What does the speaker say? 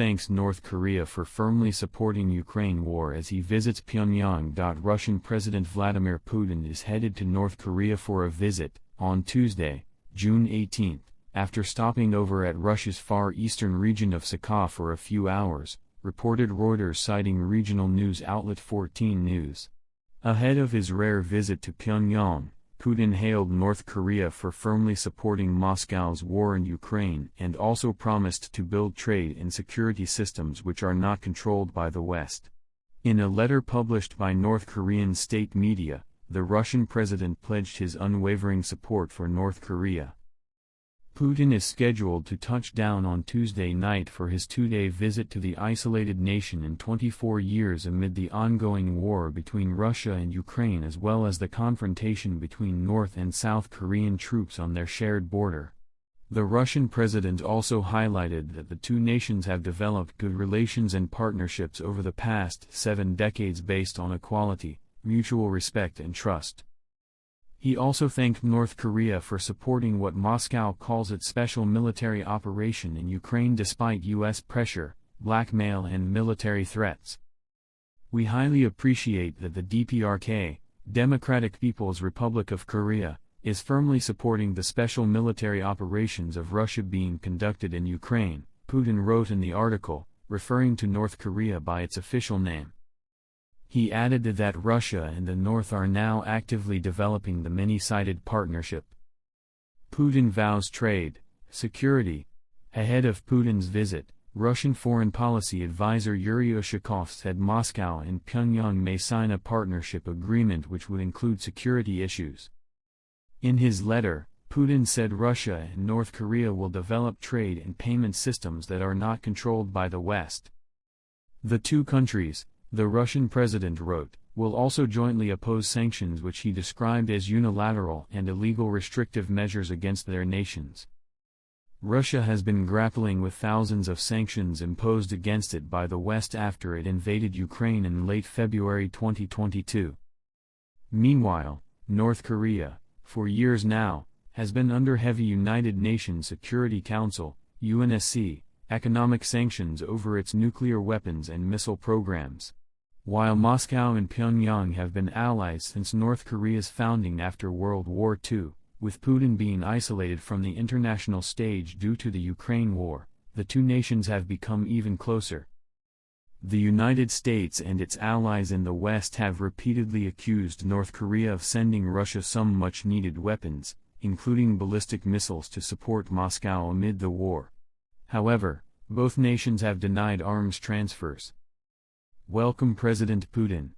thanks North Korea for firmly supporting Ukraine war as he visits Pyongyang. Russian President Vladimir Putin is headed to North Korea for a visit, on Tuesday, June 18, after stopping over at Russia's far eastern region of Sakha for a few hours, reported Reuters citing regional news outlet 14 News. Ahead of his rare visit to Pyongyang, Putin hailed North Korea for firmly supporting Moscow's war in Ukraine and also promised to build trade and security systems which are not controlled by the West. In a letter published by North Korean state media, the Russian president pledged his unwavering support for North Korea. Putin is scheduled to touch down on Tuesday night for his two-day visit to the isolated nation in 24 years amid the ongoing war between Russia and Ukraine as well as the confrontation between North and South Korean troops on their shared border. The Russian president also highlighted that the two nations have developed good relations and partnerships over the past 7 decades based on equality, mutual respect and trust. He also thanked North Korea for supporting what Moscow calls its special military operation in Ukraine despite U.S. pressure, blackmail and military threats. "We highly appreciate that the DPRK, Democratic People's Republic of Korea, is firmly supporting the special military operations of Russia being conducted in Ukraine," Putin wrote in the article, referring to North Korea by its official name. He added that Russia and the North are now actively developing the many-sided partnership. Putin vows trade, security. Ahead of Putin's visit, Russian foreign policy advisor Yuri Ushakov said Moscow and Pyongyang may sign a partnership agreement which would include security issues. In his letter, Putin said Russia and North Korea will develop trade and payment systems that are not controlled by the West. The two countries, the Russian president wrote, will also jointly oppose sanctions which he described as unilateral and illegal restrictive measures against their nations. Russia has been grappling with thousands of sanctions imposed against it by the West after it invaded Ukraine in late February 2022. Meanwhile, North Korea, for years now, has been under heavy United Nations Security Council, UNSC, economic sanctions over its nuclear weapons and missile programs. While Moscow and Pyongyang have been allies since North Korea's founding after World War II, with Putin being isolated from the international stage due to the Ukraine war, the two nations have become even closer. The United States and its allies in the West have repeatedly accused North Korea of sending Russia some much-needed weapons, including ballistic missiles to support Moscow amid the war. However, both nations have denied arms transfers. Welcome President Putin.